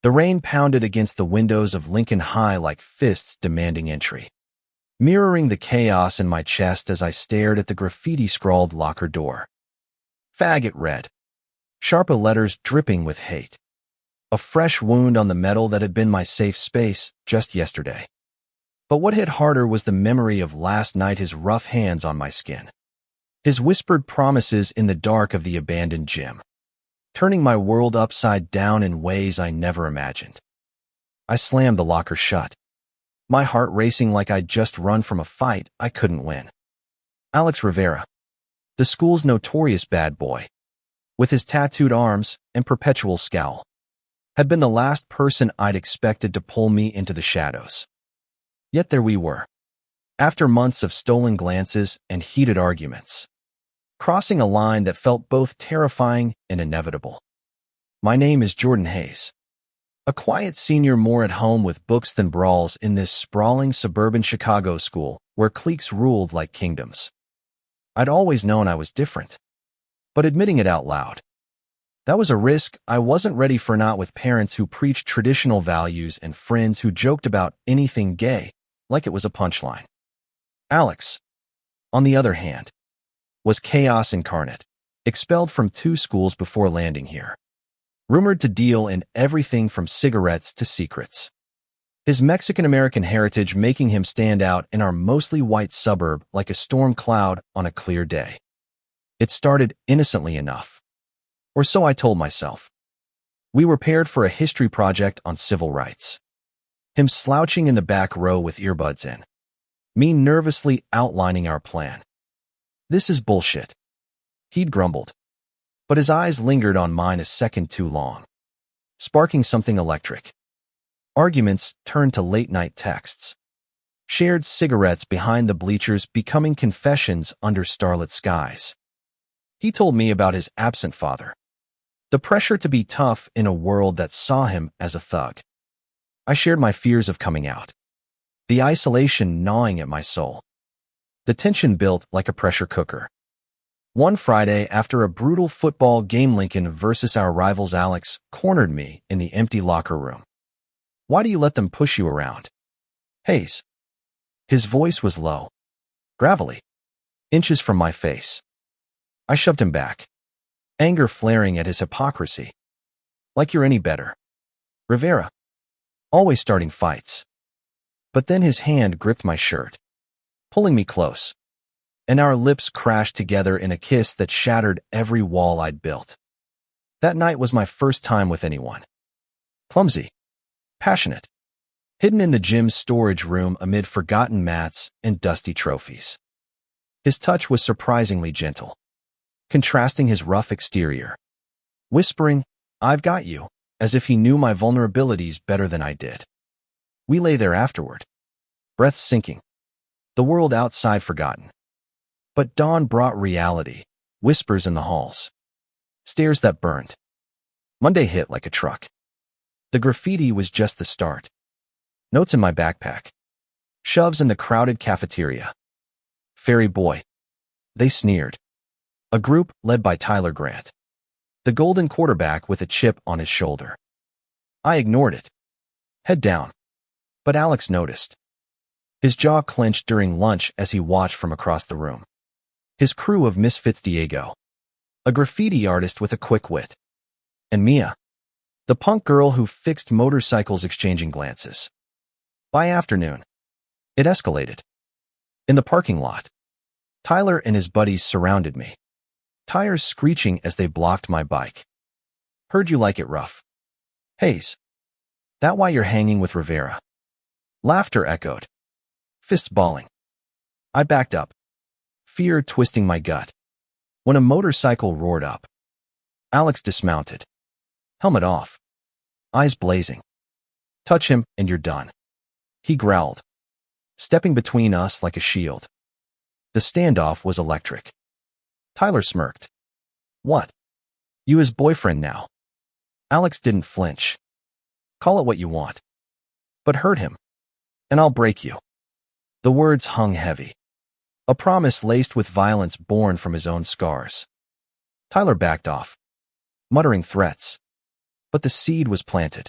The rain pounded against the windows of Lincoln High like fists demanding entry, mirroring the chaos in my chest as I stared at the graffiti-scrawled locker door. Faggot read, sharp letters dripping with hate. A fresh wound on the metal that had been my safe space just yesterday. But what hit harder was the memory of last night, his rough hands on my skin. His whispered promises in the dark of the abandoned gym, turning my world upside down in ways I never imagined. I slammed the locker shut, my heart racing like I'd just run from a fight I couldn't win. Alex Rivera, the school's notorious bad boy, with his tattooed arms and perpetual scowl, had been the last person I'd expected to pull me into the shadows. Yet there we were, after months of stolen glances and heated arguments, crossing a line that felt both terrifying and inevitable. My name is Jordan Hayes, a quiet senior more at home with books than brawls in this sprawling suburban Chicago school where cliques ruled like kingdoms. I'd always known I was different, but admitting it out loud, that was a risk I wasn't ready for, not with parents who preached traditional values and friends who joked about anything gay like it was a punchline. Alex, on the other hand, was chaos incarnate, expelled from 2 schools before landing here, rumored to deal in everything from cigarettes to secrets. His Mexican-American heritage making him stand out in our mostly white suburb like a storm cloud on a clear day. It started innocently enough, or so I told myself. We were paired for a history project on civil rights. Him slouching in the back row with earbuds in, me nervously outlining our plan. This is bullshit, he'd grumbled, but his eyes lingered on mine a second too long, sparking something electric. Arguments turned to late-night texts, shared cigarettes behind the bleachers becoming confessions under starlit skies. He told me about his absent father, the pressure to be tough in a world that saw him as a thug. I shared my fears of coming out, the isolation gnawing at my soul. The tension built like a pressure cooker. One Friday, after a brutal football game, Lincoln versus our rivals, Alex cornered me in the empty locker room. Why do you let them push you around? Hayes. His voice was low, gravelly, inches from my face. I shoved him back, anger flaring at his hypocrisy. Like you're any better, Rivera. Always starting fights. But then his hand gripped my shirt, pulling me close, and our lips crashed together in a kiss that shattered every wall I'd built. That night was my first time with anyone. Clumsy, passionate, hidden in the gym's storage room amid forgotten mats and dusty trophies. His touch was surprisingly gentle, contrasting his rough exterior, whispering, "I've got you," as if he knew my vulnerabilities better than I did. We lay there afterward, breaths sinking, the world outside forgotten. But dawn brought reality, whispers in the halls, stares that burned. Monday hit like a truck. The graffiti was just the start. Notes in my backpack, shoves in the crowded cafeteria. Ferry boy, they sneered. A group led by Tyler Grant, the golden quarterback with a chip on his shoulder. I ignored it, head down. But Alex noticed. His jaw clenched during lunch as he watched from across the room. His crew of misfits, Diego, a graffiti artist with a quick wit, and Mia, the punk girl who fixed motorcycles, exchanging glances. By afternoon, it escalated. In the parking lot, Tyler and his buddies surrounded me, tires screeching as they blocked my bike. Heard you like it rough. Hayes, that why you're hanging with Rivera? Laughter echoed, fists balling. I backed up, fear twisting my gut, when a motorcycle roared up. Alex dismounted, helmet off, eyes blazing. Touch him and you're done, he growled, stepping between us like a shield. The standoff was electric. Tyler smirked. What? You his boyfriend now? Alex didn't flinch. Call it what you want, but hurt him, and I'll break you. The words hung heavy, a promise laced with violence born from his own scars. Tyler backed off, muttering threats, but the seed was planted.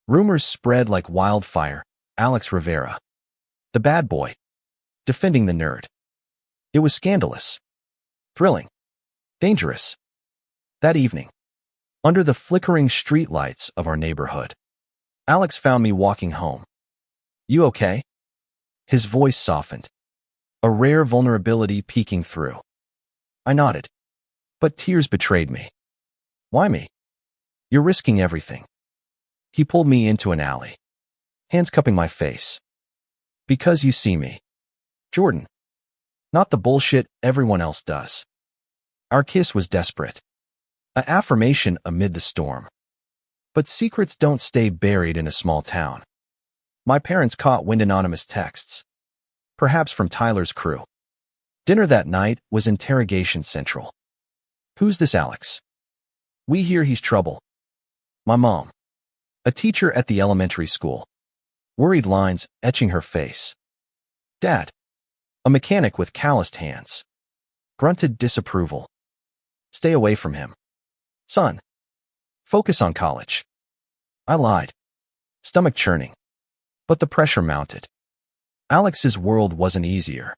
Rumors spread like wildfire. Alex Rivera, the bad boy, defending the nerd. It was scandalous, thrilling, dangerous. That evening, under the flickering streetlights of our neighborhood, Alex found me walking home. "You okay?" His voice softened, a rare vulnerability peeking through. I nodded, but tears betrayed me. "Why me?" "You're risking everything." He pulled me into an alley, hands cupping my face. "Because you see me, Jordan. Not the bullshit everyone else does." Our kiss was desperate, an affirmation amid the storm. But secrets don't stay buried in a small town. My parents caught wind anonymous texts, perhaps from Tyler's crew. Dinner that night was interrogation central. "Who's this Alex? We hear he's trouble." My mom, a teacher at the elementary school, worried lines etching her face. Dad, a mechanic with calloused hands, grunted disapproval. "Stay away from him. Son, focus on college." I lied, stomach churning, but the pressure mounted. Alex's world wasn't easier.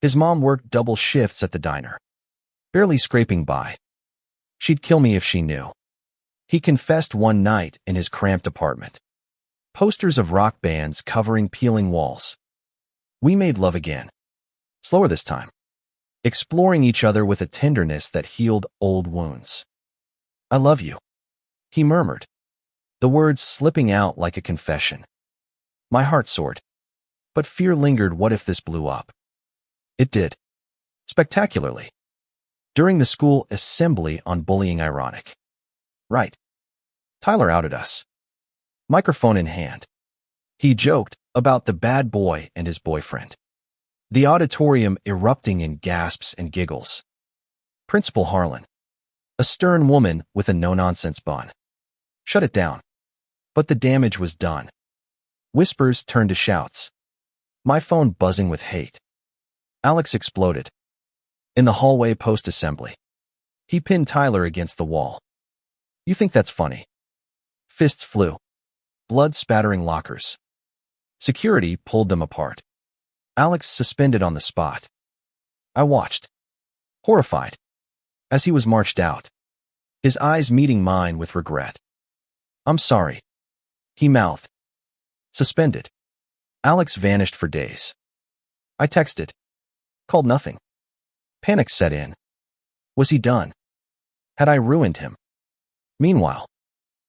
His mom worked double shifts at the diner, barely scraping by. She'd kill me if she knew. He confessed one night in his cramped apartment. Posters of rock bands covering peeling walls. We made love again, slower this time, exploring each other with a tenderness that healed old wounds. "I love you," he murmured, the words slipping out like a confession. My heart soared, but fear lingered. What if this blew up? It did, spectacularly. During the school assembly on bullying ironic. Right. Tyler outed us, microphone in hand. He joked about the bad boy and his boyfriend. The auditorium erupting in gasps and giggles. Principal Harlan, a stern woman with a no-nonsense bun, shut it down. But the damage was done. Whispers turned to shouts. My phone buzzing with hate. Alex exploded. In the hallway post-assembly, he pinned Tyler against the wall. "You think that's funny?" Fists flew, blood spattering lockers. Security pulled them apart. Alex suspended on the spot. I watched, horrified, as he was marched out, his eyes meeting mine with regret. "I'm sorry," he mouthed. Suspended. Alex vanished for days. I texted, called nothing. Panic set in. Was he done? Had I ruined him? Meanwhile,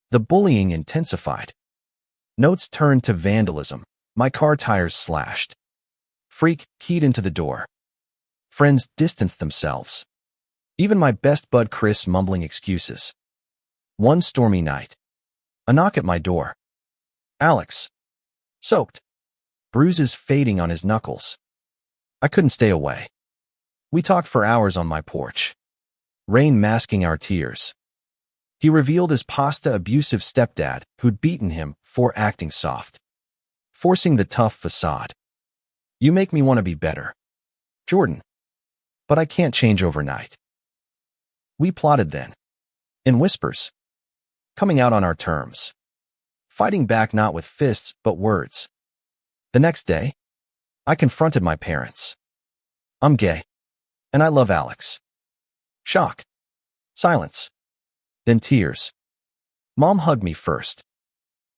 the bullying intensified. Notes turned to vandalism. My car tires slashed. Freak keyed into the door. Friends distanced themselves. Even my best bud Chris mumbling excuses. One stormy night, a knock at my door. Alex. Soaked. Bruises fading on his knuckles. I couldn't stay away. We talked for hours on my porch, rain masking our tears. He revealed his pasta-abusive stepdad who'd beaten him for acting soft, forcing the tough facade. "You make me want to be better, Jordan. But I can't change overnight." We plotted then, in whispers, coming out on our terms, fighting back not with fists but words. The next day, I confronted my parents. "I'm gay, and I love Alex." Shock. Silence. Then tears. Mom hugged me first.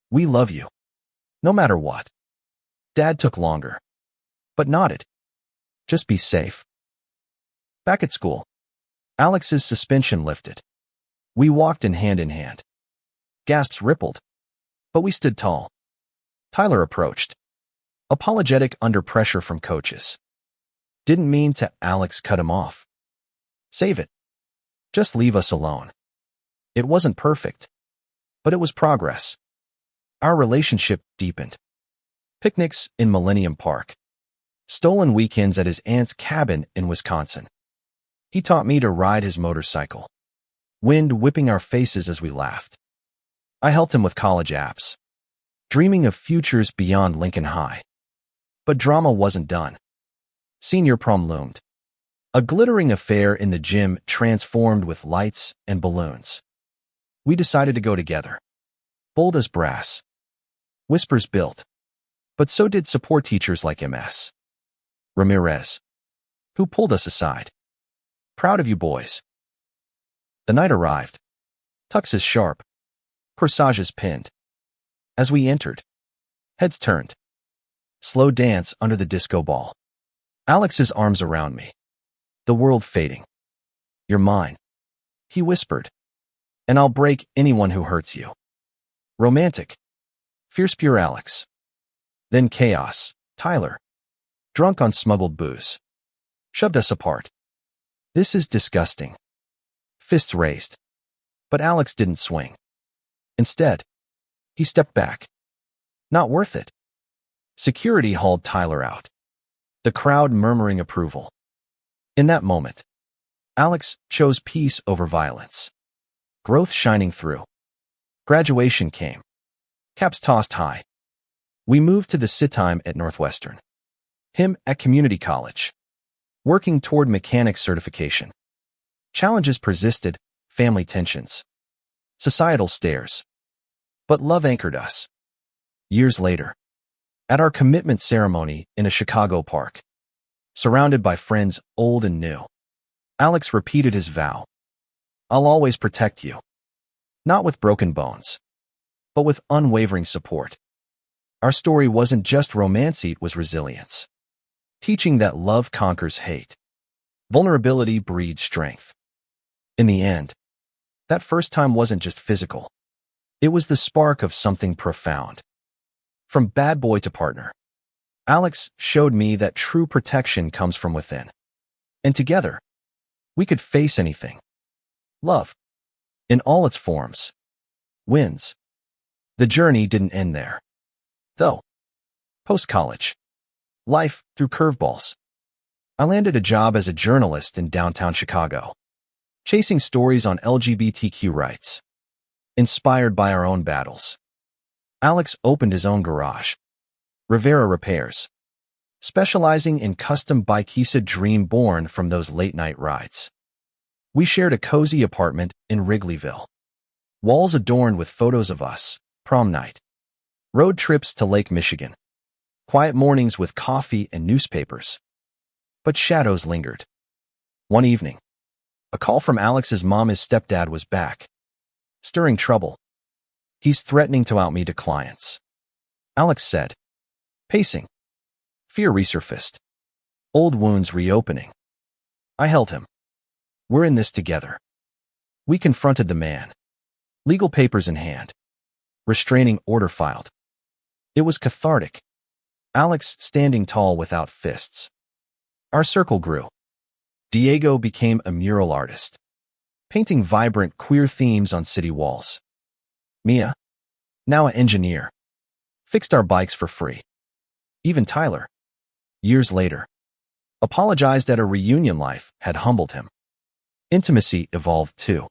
"We love you, no matter what." Dad took longer, but nodded. "Just be safe." Back at school, Alex's suspension lifted. We walked in hand. Gasps rippled, but we stood tall. Tyler approached, apologetic under pressure from coaches. Didn't mean to. Alex cut him off. "Save it. Just leave us alone." It wasn't perfect, but it was progress. Our relationship deepened. Picnics in Millennium Park. Stolen weekends at his aunt's cabin in Wisconsin. He taught me to ride his motorcycle. Wind whipping our faces as we laughed. I helped him with college apps, dreaming of futures beyond Lincoln High. But drama wasn't done. Senior prom loomed. A glittering affair in the gym transformed with lights and balloons. We decided to go together. bold as brass. Whispers built. But so did support teachers like Ms. Ramirez, who pulled us aside. Proud of you boys. The night arrived. Tuxes sharp. Corsages pinned. As we entered, heads turned. Slow dance under the disco ball. Alex's arms around me. The world fading. You're mine, he whispered. And I'll break anyone who hurts you. Romantic. Fierce pure Alex. Then chaos. Tyler, drunk on smuggled booze, shoved us apart. This is disgusting. Fists raised. But Alex didn't swing. Instead, he stepped back. Not worth it. Security hauled Tyler out. The crowd murmuring approval. In that moment, Alex chose peace over violence. Growth shining through. Graduation came. Caps tossed high. We moved to the sit-time at Northwestern. Him at community college. Working toward mechanic certification. Challenges persisted, family tensions. Societal stares. But love anchored us. Years later, at our commitment ceremony in a Chicago park, surrounded by friends old and new, Alex repeated his vow. I'll always protect you. Not with broken bones, but with unwavering support. Our story wasn't just romance, it was resilience. Teaching that love conquers hate. Vulnerability breeds strength. In the end, that first time wasn't just physical. It was the spark of something profound. From bad boy to partner, Alex showed me that true protection comes from within. And together, we could face anything. Love, in all its forms, wins. The journey didn't end there, though. Post-college, life threw curveballs. I landed a job as a journalist in downtown Chicago, chasing stories on LGBTQ rights. Inspired by our own battles, Alex opened his own garage, Rivera Repairs, specializing in custom bikes, a dream born from those late-night rides. We shared a cozy apartment in Wrigleyville, walls adorned with photos of us, prom night, road trips to Lake Michigan, quiet mornings with coffee and newspapers. But shadows lingered. One evening, a call from Alex's mom. His stepdad was back, stirring trouble. He's threatening to out me to clients, Alex said. Pacing. Fear resurfaced. Old wounds reopening. I held him. We're in this together. We confronted the man. Legal papers in hand. Restraining order filed. It was cathartic. Alex standing tall without fists. Our circle grew. Diego became a mural artist, painting vibrant queer themes on city walls. Mia, now an engineer, fixed our bikes for free. Even Tyler, years later, apologized that a reunion life had humbled him. Intimacy evolved too.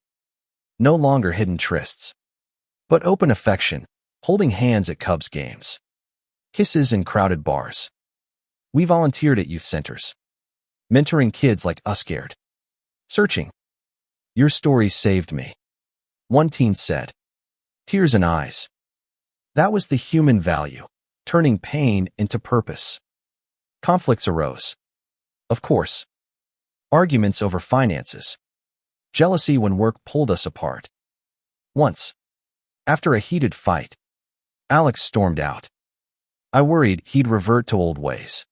No longer hidden trysts, but open affection, holding hands at Cubs games, kisses in crowded bars. We volunteered at youth centers, mentoring kids like us scared. Searching. Your story saved me, one teen said. Tears in eyes. That was the human value, turning pain into purpose. Conflicts arose. Of course. Arguments over finances. Jealousy when work pulled us apart. Once, after a heated fight, Alex stormed out. I worried he'd revert to old ways.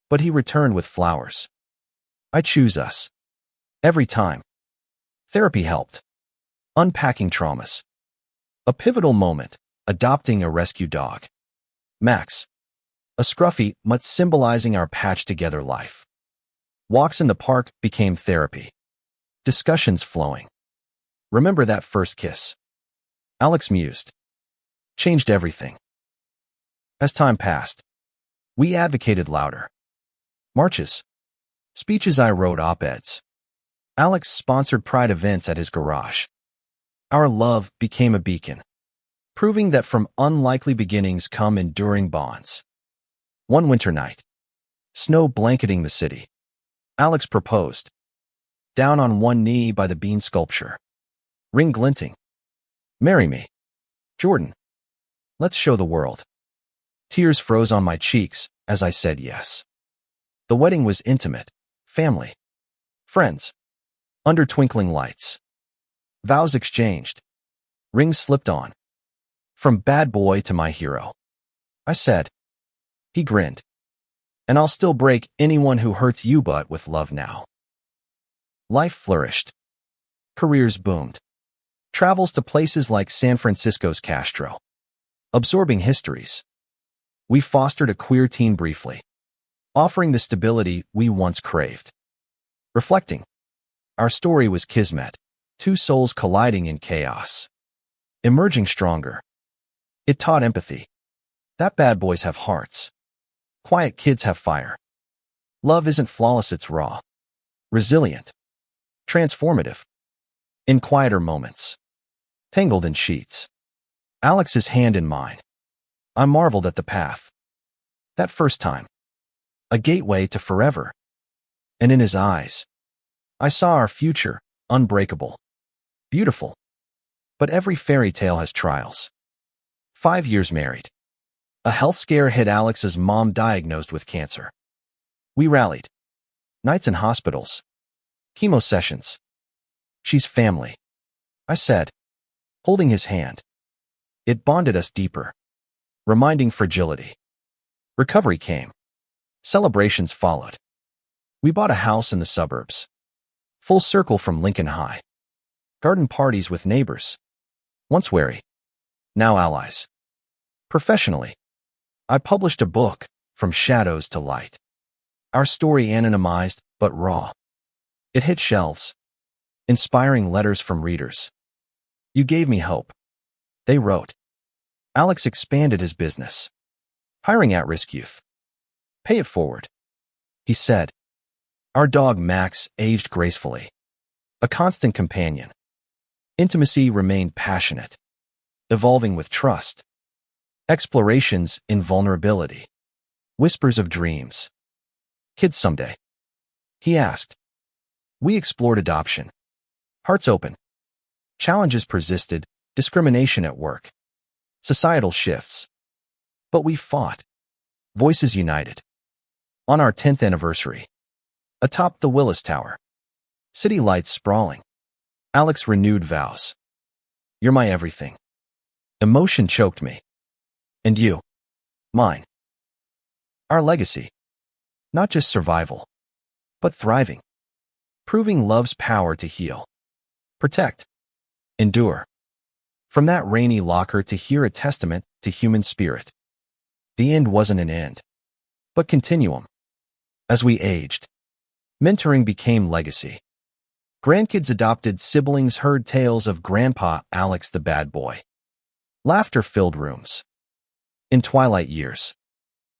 But he returned with flowers. I choose us. Every time. Therapy helped. Unpacking traumas. A pivotal moment, adopting a rescue dog. Max. A scruffy mutt symbolizing our patched-together life. Walks in the park became therapy. Discussions flowing. Remember that first kiss? Alex mused. Changed everything. As time passed, we advocated louder. Marches. Speeches. I wrote op-eds. Alex sponsored pride events at his garage. Our love became a beacon, proving that from unlikely beginnings come enduring bonds. One winter night, snow blanketing the city, Alex proposed. Down on one knee by the bean sculpture. Ring glinting. Marry me. Jordan, let's show the world. Tears froze on my cheeks as I said yes. The wedding was intimate, family, friends, under twinkling lights. Vows exchanged. Rings slipped on. From bad boy to my hero. I said. He grinned. And I'll still break anyone who hurts you but with love now. Life flourished. Careers boomed. Travels to places like San Francisco's Castro. Absorbing histories. We fostered a queer teen briefly, offering the stability we once craved. Reflecting. Our story was kismet, two souls colliding in chaos. Emerging stronger. It taught empathy. That bad boys have hearts. Quiet kids have fire. Love isn't flawless, it's raw. Resilient. Transformative. In quieter moments. Tangled in sheets. Alex's hand in mine. I marveled at the path. That first time. A gateway to forever. And in his eyes, I saw our future, unbreakable. Beautiful. But every fairy tale has trials. 5 years married. A health scare hit Alex's mom diagnosed with cancer. We rallied. Nights in hospitals. Chemo sessions. She's family, I said, holding his hand. It bonded us deeper, reminding fragility. Recovery came. Celebrations followed. We bought a house in the suburbs. Full circle from Lincoln High. Garden parties with neighbors. Once wary, now allies. Professionally, I published a book, From Shadows to Light. Our story anonymized, but raw. It hit shelves. Inspiring letters from readers. You gave me hope. They wrote. Alex expanded his business. Hiring at-risk youth. Pay it forward. He said. Our dog Max aged gracefully. A constant companion. Intimacy remained passionate. Evolving with trust. Explorations in vulnerability. Whispers of dreams. Kids someday. He asked. We explored adoption. Hearts open. Challenges persisted, discrimination at work. Societal shifts. But we fought. Voices united. On our 10th anniversary. Atop the Willis Tower. City lights sprawling. Alex renewed vows. You're my everything. Emotion choked me. And you. Mine. Our legacy. Not just survival, but thriving. Proving love's power to heal. Protect. Endure. From that rainy locker to hear a testament to human spirit. The end wasn't an end, but continuum. As we aged, mentoring became legacy. Grandkids adopted siblings heard tales of Grandpa Alex the bad boy. Laughter filled rooms. In twilight years.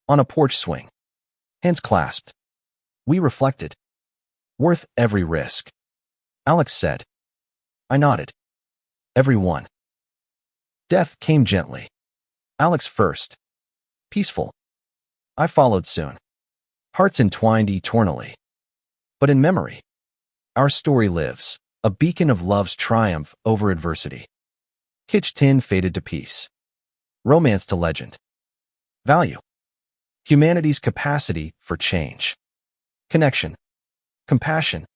On a porch swing. Hands clasped. We reflected. Worth every risk. Alex said. I nodded. Every one. Death came gently. Alex first. Peaceful. I followed soon. Hearts entwined eternally. But in memory, our story lives, a beacon of love's triumph over adversity. Kitsch tin faded to peace. Romance to legend. Value. Humanity's capacity for change. Connection. Compassion.